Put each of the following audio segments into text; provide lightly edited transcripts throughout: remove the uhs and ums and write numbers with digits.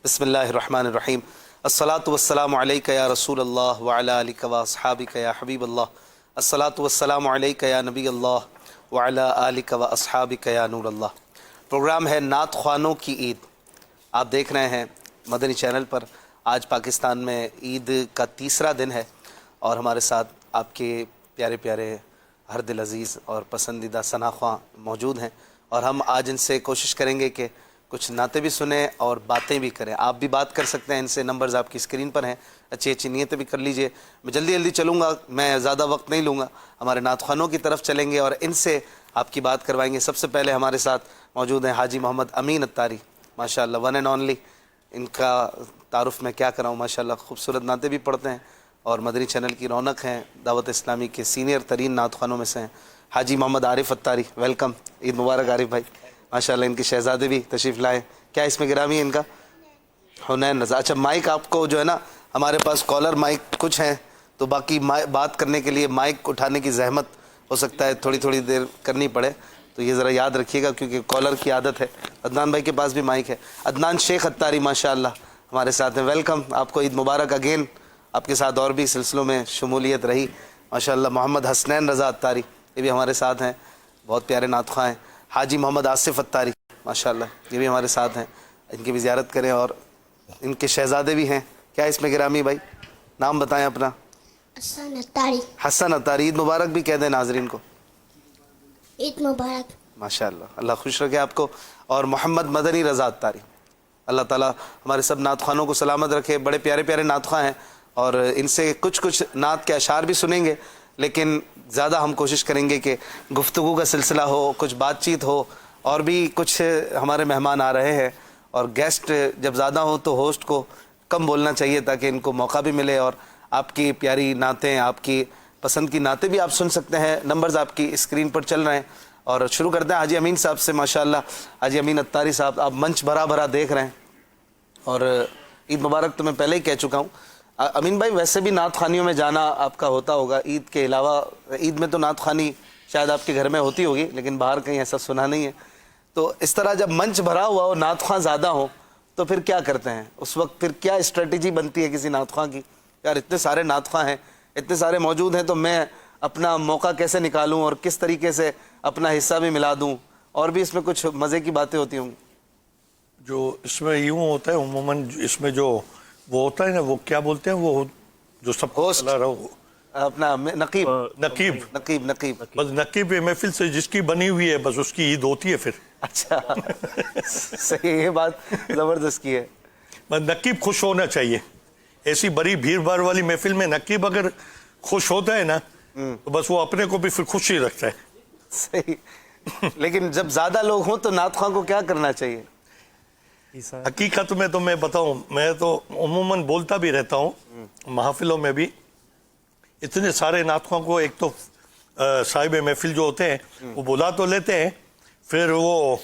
بسم اللہ الرحمن الرحیم الصلاۃ والسلام علیک یا رسول اللہ وعلی آلک و اصحابک یا حبیب اللہ الصلاۃ والسلام علیک یا نبی اللہ وعلی آلک و اصحابک یا نور اللہ۔ پروگرام ہے نعت خوانوں کی عید، آپ دیکھ رہے ہیں مدنی چینل پر۔ آج پاکستان میں عید کا تیسرا دن ہے اور ہمارے ساتھ آپ کے پیارے پیارے ہر دل عزیز اور پسندیدہ ثنا خواں موجود ہیں، اور ہم آج ان سے کوشش کریں گے کہ کچھ نعتیں بھی سنیں اور باتیں بھی کریں۔ آپ بھی بات کر سکتے ہیں، ان سے نمبرز آپ کی اسکرین پر ہیں، اچھی اچھی نیتیں بھی کر لیجئے۔ میں جلدی چلوں گا، میں زیادہ وقت نہیں لوں گا، ہمارے نعت خوانوں کی طرف چلیں گے اور ان سے آپ کی بات کروائیں گے۔ سب سے پہلے ہمارے ساتھ موجود ہیں حاجی محمد امین اتاری، ماشاءاللہ ون اینڈ اونلی۔ ان کا تعارف میں کیا کراؤں، ماشاءاللہ خوبصورت نعتیں بھی پڑھتے ہیں اور مدنی چینل کی رونق ہیں، دعوت اسلامی کے سینئر ترین نعت خوانوں میں سے ہیں۔ حاجی محمد عارف اتاری، ویلکم، عید مبارک عارف بھائی۔ ماشاءاللہ ان کے شہزادے بھی تشریف لائے، کیا اس میں گرامی ہے ان کا؟ حنین رضا۔ اچھا مائک آپ کو جو ہے نا، ہمارے پاس کالر مائک کچھ ہیں تو باقی بات کرنے کے لیے مائک اٹھانے کی زحمت ہو سکتا ہے تھوڑی دیر کرنی پڑے، تو یہ ذرا یاد رکھیے گا کیونکہ کالر کی عادت ہے۔ عدنان بھائی کے پاس بھی مائک ہے۔ عدنان شیخ اتاری ماشاءاللہ ہمارے ساتھ ہیں، ویلکم، آپ کو عید مبارک اگین۔ آپ کے ساتھ اور بھی سلسلوں میں شمولیت رہی ماشاءاللہ۔ محمد حسنین رضا اتاری یہ بھی ہمارے ساتھ ہیں، بہت پیارے نعت خواں ہیں۔ حاجی محمد آصف اتاری ماشاءاللہ یہ بھی ہمارے ساتھ ہیں، ان کی بھی زیارت کریں۔ اور ان کے شہزادے بھی ہیں، کیا اس میں گرامی بھائی نام بتائیں اپنا؟ حسن اتاری۔ حسن اتاری، عید مبارک بھی کہہ دیں ناظرین کو۔ عید مبارک۔ ماشاءاللہ، اللہ خوش رکھے آپ کو۔ اور محمد مدنی رضا اتاری، اللہ تعالیٰ ہمارے سب نعت خوانوں کو سلامت رکھے۔ بڑے پیارے پیارے نعت خواں ہیں اور ان سے کچھ نعت کے اشعار بھی سنیں گے، لیکن زیادہ ہم کوشش کریں گے کہ گفتگو کا سلسلہ ہو، کچھ بات چیت ہو، اور بھی کچھ ہمارے مہمان آ رہے ہیں اور گیسٹ جب زیادہ ہوں تو ہوسٹ کو کم بولنا چاہیے تاکہ ان کو موقع بھی ملے، اور آپ کی پیاری نعتیں، آپ کی پسند کی نعتیں بھی آپ سن سکتے ہیں۔ نمبرز آپ کی اسکرین پر چل رہے ہیں اور شروع کرتے ہیں حاجی امین صاحب سے۔ ماشاءاللہ حاجی امین اتاری صاحب، آپ منچ بھرا دیکھ رہے ہیں اور عید مبارک تو میں پہلے ہی کہہ چکا ہوں۔ امین بھائی ویسے بھی نعت خوانیوں میں جانا آپ کا ہوتا ہوگا عید کے علاوہ؟ عید میں تو نعت خوانی شاید آپ کے گھر میں ہوتی ہوگی لیکن باہر کہیں ایسا سنا نہیں ہے، تو اس طرح جب منچ بھرا ہوا ہو، نعت خواں زیادہ ہوں، تو پھر کیا کرتے ہیں اس وقت؟ پھر کیا اسٹریٹجی بنتی ہے کسی نعت خواں کی؟ یار اتنے سارے نعت خواں ہیں، اتنے سارے موجود ہیں، تو میں اپنا موقع کیسے نکالوں اور کس طریقے سے اپنا حصہ بھی ملا دوں؟ اور بھی اس میں کچھ مزے کی باتیں ہوتی ہوں گی؟ جو اس میں یوں ہوتا ہے عموماً، اس میں جو وہ ہوتا ہے نا، وہ کیا بولتے ہیں، وہ جو سب کو ہوسٹ، چلا رہا ہو، اپنا نقیب نقیب بس نقیب محفل سے جس کی بنی ہوئی ہے بس اس کی عید ہوتی ہے پھر۔ اچھا صحیح، یہ بات زبردست کی ہے۔ بس نقیب خوش ہونا چاہیے، ایسی بڑی بھیڑ بھاڑ والی محفل میں نقیب اگر خوش ہوتا ہے نا تو بس وہ اپنے کو بھی پھر خوش ہی رکھتا ہے۔ صحیح، لیکن جب زیادہ لوگ ہوں تو نعت خواں کو کیا کرنا چاہیے؟ حقیقت میں تو میں بتاؤں، میں تو عموماً بولتا بھی رہتا ہوں محافلوں میں بھی، اتنے سارے نعت خواں کو ایک تو صاحب محفل جو ہوتے ہیں وہ بلا تو لیتے ہیں، پھر وہ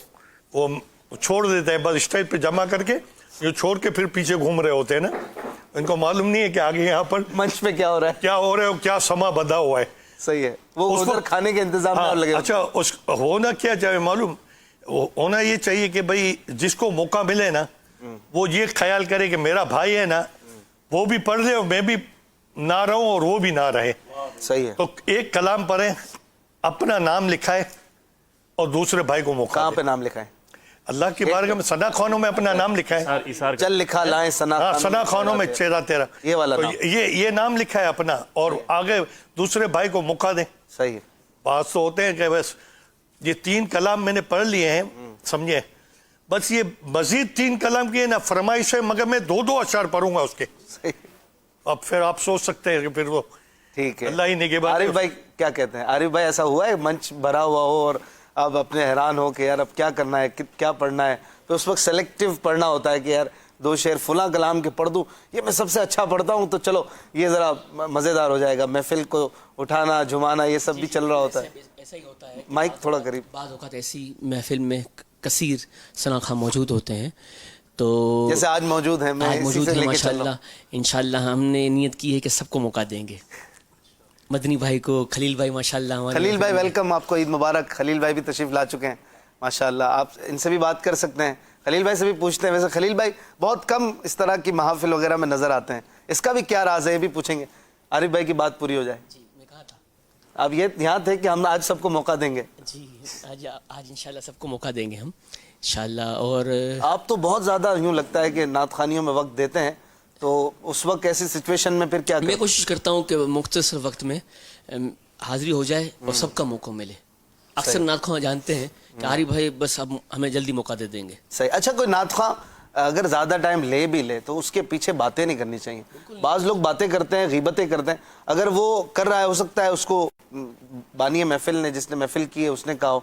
چھوڑ دیتے ہیں، بس اسٹیج پہ جمع کر کے یہ چھوڑ کے پھر پیچھے گھوم رہے ہوتے ہیں نا، ان کو معلوم نہیں ہے کہ آگے یہاں پر منچ پہ کیا ہو رہا ہے، کیا سما بندھا ہوا ہے۔ صحیح ہے، وہ ادھر کھانے کے انتظام میں لگے۔ اچھا ہونا کیا چاہیے معلوم؟ ہونا یہ چاہیے کہ بھئی جس کو موقع ملے نا وہ یہ خیال کرے کہ میرا بھائی ہے نا، وہ بھی پڑھ لے اور میں بھی نہ رہوں اور وہ بھی نہ رہے۔ صحیح ہے، تو ایک کلام پڑھیں، اپنا نام لکھائے اور دوسرے بھائی کو موقع کہاں دے۔ پہ نام لکھا ہے؟ اللہ کی بارگاہ میں ثنا خوانوں میں اپنا نام لکھا ہے، چل لکھا لائیں ثنا خوانوں میں 13 یہ والا نام، یہ نام لکھا ہے اپنا، اور آگے دوسرے بھائی کو موقع دیں۔ صحیح ہے۔ بات تو ہوتے ہیں کہ بس یہ 3 کلام میں نے پڑھ لیے ہیں، سمجھے، بس یہ مزید 3 کلام کی نا فرمائش ہے، مگر میں 2 اشعار پڑھوں گا اس کے۔ اب پھر آپ سوچ سکتے ہیں کہ پھر وہ ٹھیک ہے، اللہ ہی نگہبان۔ عارف بھائی کیا کہتے ہیں؟ عارف بھائی ایسا ہوا ہے منچ بھرا ہوا ہو اور آپ اپنے حیران ہو کہ یار اب کیا کرنا ہے، کیا پڑھنا ہے، تو اس وقت سلیکٹیو پڑھنا ہوتا ہے کہ یار 2 شعر فلاں کلام کے پڑھ دوں، یہ میں سب سے اچھا پڑھتا ہوں تو چلو یہ ذرا مزیدار ہو جائے گا، محفل کو اٹھانا جھمانا یہ سب بھی چل رہا ہوتا ہے۔ ایسا ہی ہوتا ہے، مائک تھوڑا قریب۔ بعض اوقات ایسی محفل میں کثیر ثنا خواں موجود ہوتے ہیں، تو جیسے آج موجود ہیں، میں آج اسی موجود سے ہیں لے کے ماشاء چل رہا اللہ۔ انشاءاللہ ہم نے نیت کی ہے کہ سب کو موقع دیں گے، مدنی بھائی کو، خلیل بھائی ماشاءاللہ ہوں۔ خلیل بھائی ویلکم، آپ کو عید مبارک۔ خلیل بھائی بھی تشریف لا چکے ہیں ماشاءاللہ، آپ ان سے بھی بات کر سکتے ہیں۔ خلیل بھائی سے بھی پوچھتے ہیں. ویسے خلیل بھائی بہت کم اس طرح کی محافل وغیرہ میں نظر آتے ہیں, اس کا بھی کیا راز ہے یہ بھی پوچھیں گے. عارف بھائی کی بات پوری ہو جائے. جی میں کہا تھا اب یہ یہاں تھے کہ ہم آج سب کو موقع دیں گے. جی آج انشاءاللہ سب کو موقع دیں گے ہم انشاءاللہ. اور آپ تو بہت زیادہ یوں لگتا ہے کہ نعت خوانیوں میں وقت دیتے ہیں, تو اس وقت ایسی سچویشن میں پھر کیا میں کریں؟ کوشش کرتا ہوں کہ مختصر وقت میں حاضری ہو جائے اور سب کا موقع ملے. اکثر نعت خواں جانتے ہیں کہ عارف بھائی بس اب ہمیں جلدی موقع دے دیں گے. صحیح. اچھا کوئی نعت خواں اگر زیادہ ٹائم لے بھی لے تو اس کے پیچھے باتیں نہیں کرنی چاہیے. بعض لوگ باتیں کرتے ہیں, غیبتیں کرتے ہیں. اگر وہ کر رہا ہے ہو سکتا ہے اس کو بانی محفل نے, جس نے محفل کی ہے اس نے کہا ہو,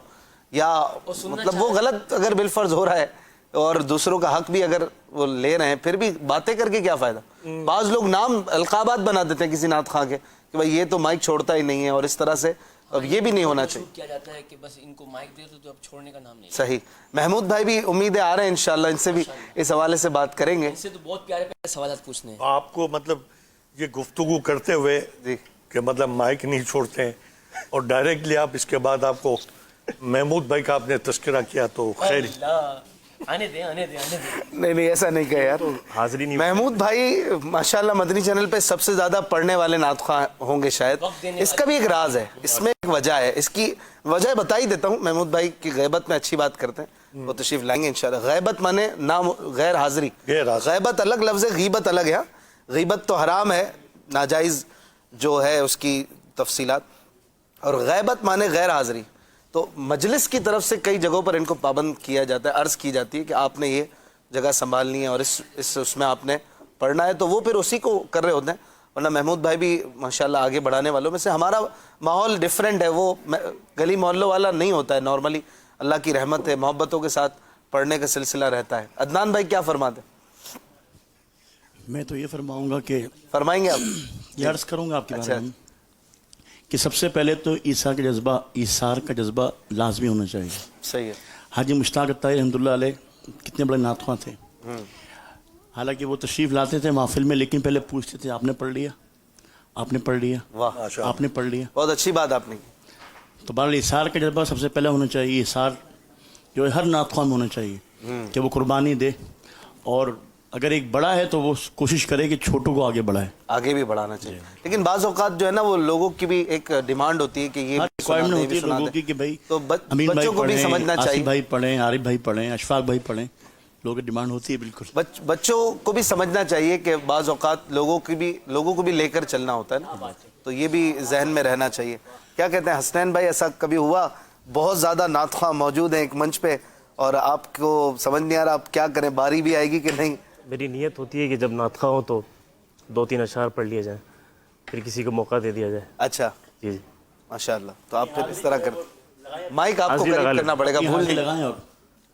یا مطلب وہ غلط اگر بالفرض ہو رہا ہے اور دوسروں کا حق بھی اگر وہ لے رہے ہیں, پھر بھی باتیں کر کے کیا فائدہ. بعض لوگ نام القابات بنا دیتے ہیں کسی نعت خواں کے کہ بھائی یہ تو مائک چھوڑتا ہی نہیں ہے, اور اس طرح سے اب یہ بھی نہیں ہونا چاہیے. کیا جاتا ہے کہ بس ان کو مائک دے تو اب چھوڑنے کا نام نہیں. صحیح. محمود بھائی بھی امید ہے آ رہے ہیں انشاءاللہ, ان سے بھی اس حوالے سے بات کریں گے. ان سے تو بہت پیارے پیارے سوالات پوچھنے ہیں. آپ کو مطلب یہ گفتگو کرتے ہوئے جی کہ مطلب مائک نہیں چھوڑتے ہیں اور ڈائریکٹلی آپ اس کے بعد آپ کو محمود بھائی کا آپ نے تذکرہ کیا تو خیر. آنے دیں نہیں ایسا نہیں کہا یار. حاضری نہیں. محمود بھائی ماشاءاللہ مدنی چینل پہ سب سے زیادہ پڑھنے والے نعت خواں ہوں گے شاید. اس کا بھی ایک راز ہے, اس میں ایک وجہ ہے. اس کی وجہ بتا ہی دیتا ہوں. محمود بھائی کی غیبت میں اچھی بات کرتے ہیں, وہ تشریف لائیں گے انشاءاللہ. غیبت مانے نام غیر حاضری. غیبت الگ لفظ ہے, غیبت الگ ہے. غیبت تو حرام ہے, ناجائز جو ہے اس کی تفصیلات, اور غیبت مانے غیر حاضری. تو مجلس کی طرف سے کئی جگہوں پر ان کو پابند کیا جاتا ہے, عرض کی جاتی ہے کہ آپ نے یہ جگہ سنبھالنی ہے اور اس میں آپ نے پڑھنا ہے, تو وہ پھر اسی کو کر رہے ہوتے ہیں. ورنہ محمود بھائی بھی ماشاءاللہ آگے بڑھانے والوں میں سے. ہمارا ماحول ڈیفرنٹ ہے, وہ گلی محلوں والا نہیں ہوتا ہے. نارملی اللہ کی رحمت ہے, محبتوں کے ساتھ پڑھنے کا سلسلہ رہتا ہے. عدنان بھائی کیا فرماتے ہیں؟ میں تو یہ فرماؤں گا کہ فرمائیں گے آپ؟ یہ عرض کروں گا آپ کے بارے میں کہ سب سے پہلے تو ایثار کا جذبہ لازمی ہونا چاہیے. صحیح ہے. حاجی مشتاق الطاہری رحمۃ اللہ علیہ کتنے بڑے نعت خواں تھے. حالانکہ وہ تشریف لاتے تھے محفل میں, لیکن پہلے پوچھتے تھے آپ نے پڑھ لیا, آپ نے پڑھ لیا, واہ آپ نے پڑھ لیا. بہت اچھی بات آپ نے کی. تو بہرحال ایثار کا جذبہ سب سے پہلے ہونا چاہیے. ایثار جو ہے ہر نعت خواں میں ہونا چاہیے کہ وہ قربانی دے, اور اگر ایک بڑا ہے تو وہ کوشش کرے کہ چھوٹوں کو آگے بڑھائے, آگے بھی بڑھانا چاہیے. لیکن بعض اوقات جو ہے نا وہ لوگوں کی بھی ایک ڈیمانڈ ہوتی ہے کہ یہ ریکوائرمنٹ ہوتی ہے لوگوں کی کہ بھائی تو امین بھائی بچوں کو بھی پڑھیں, سمجھنا آصف چاہیے. بھائی پڑھیں, عارف بھائی پڑھیں, اشفاق بھائی پڑھیں. لوگوں کی ڈیمانڈ ہوتی ہے بالکل. بچوں کو بھی سمجھنا چاہیے کہ بعض اوقات لوگوں کو بھی لے کر چلنا ہوتا ہے نا, تو یہ بھی ذہن میں رہنا چاہیے. کیا کہتے ہیں حسنین بھائی, ایسا کبھی ہوا بہت زیادہ نعت خواں موجود ہیں ایک منچ پہ اور آپ کو سمجھ نہیں آ رہا آپ کیا کریں, باری بھی آئے گی کہ نہیں؟ میری نیت ہوتی ہے کہ جب نعت خواں ہو تو 2-3 اشعار پڑھ لیے جائیں, پھر کسی کو موقع دے دیا جائے. اچھا جی جی ماشاءاللہ. تو آپ پھر اس طرح کرتے, مائک آپ کو حاضری قریب لگا کرنا پڑے گا, بھول نہیں. لگائیں. اور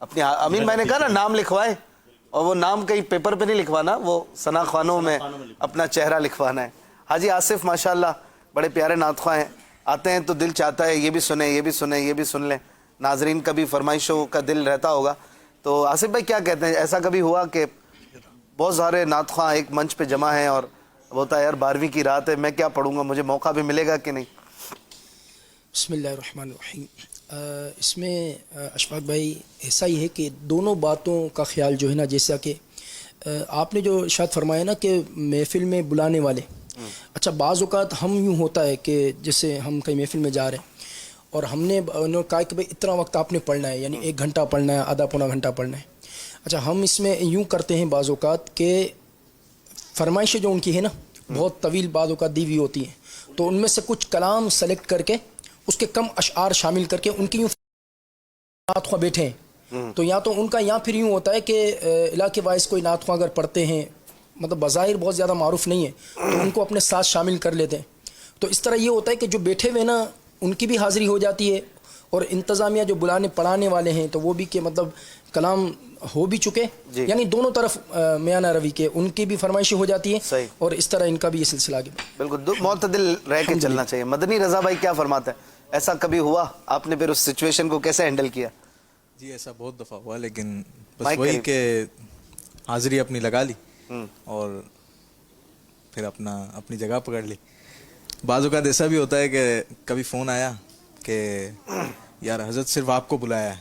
اپنی امین بھائی نے کہا نا نام لکھوائے, اور وہ نام کہیں پیپر پہ نہیں لکھوانا, وہ ثنا خوانوں میں اپنا چہرہ لکھوانا ہے. حاجی آصف ماشاءاللہ بڑے پیارے نعت خواں ہیں, آتے ہیں تو دل چاہتا ہے یہ بھی سنیں, یہ بھی سنیں, یہ بھی سن لیں. ناظرین کا بھی فرمائشوں کا دل رہتا ہوگا. تو آصف بھائی کیا کہتے ہیں, ایسا کبھی ہوا کہ بہت سارے نعت خواں ایک منچ پہ جمع ہیں اور ہوتا ہے یار 12ویں کی رات ہے, میں کیا پڑھوں گا, مجھے موقع بھی ملے گا کہ نہیں؟ بسم اللہ الرحمن الرحیم. اس میں اشفاق بھائی ایسا ہی ہے کہ دونوں باتوں کا خیال جو ہے نا, جیسا کہ آپ نے جو شاید فرمایا نا کہ محفل میں بلانے والے, اچھا بعض اوقات ہم یوں ہوتا ہے کہ جیسے ہم کہیں محفل میں جا رہے ہیں اور ہم نے کہا کہ بھائی اتنا وقت آپ نے پڑھنا ہے, یعنی 1 گھنٹہ پڑھنا ہے, آدھا پونا گھنٹہ پڑھنا ہے. اچھا ہم اس میں یوں کرتے ہیں بعض اوقات کہ فرمائشیں جو ان کی ہے نا بہت طویل بعض اوقات دی ہوئی ہوتی ہیں, تو ان میں سے کچھ کلام سلیکٹ کر کے اس کے کم اشعار شامل کر کے ان کی یوں نعت خواں بیٹھے ہیں, تو یا تو ان کا یا پھر یوں ہوتا ہے کہ علاقے وائز کوئی نعت خواں اگر پڑھتے ہیں, مطلب بظاہر بہت زیادہ معروف نہیں ہے, تو ان کو اپنے ساتھ شامل کر لیتے ہیں. تو اس طرح یہ ہوتا ہے کہ جو بیٹھے ہوئے نا ان کی بھی حاضری ہو جاتی ہے, اور انتظامیہ جو بلانے پڑھانے والے ہیں تو وہ بھی کہ مطلب کلام ہو بھی چکے, یعنی دونوں طرف میانہ روی کے ان کی بھی فرمائشیں ہو جاتی ہیں, اور اس طرح ان کا بھی یہ سلسلہ آگے. بالکل معتدل رہ کے چلنا چاہیے. مدنی رضا بھائی کیا فرماتے ہیں, ایسا کبھی ہوا, آپ نے پھر اس سچویشن کو کیسے ہینڈل کیا؟ جی ایسا بہت دفعہ ہوا, لیکن بس وہی کہ حاضری اپنی لگا لی اور پھر اپنی جگہ پکڑ لی. بعض اوقات ایسا بھی ہوتا ہے کہ کبھی فون آیا کہ یار حضرت صرف آپ کو بلایا ہے,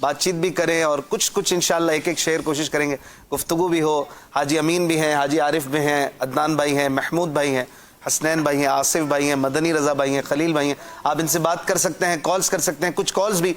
بات چیت بھی کریں اور کچھ انشاءاللہ ایک شعر کوشش کریں گے گفتگو بھی ہو. حاجی امین بھی ہیں, حاجی عارف بھی ہیں, عدنان بھائی ہیں, محمود بھائی ہیں, حسنین بھائی ہیں, آصف بھائی ہیں, مدنی رضا بھائی ہیں, خلیل بھائی ہیں. آپ ان سے بات کر سکتے ہیں, کالز کر سکتے ہیں. کچھ کالز بھی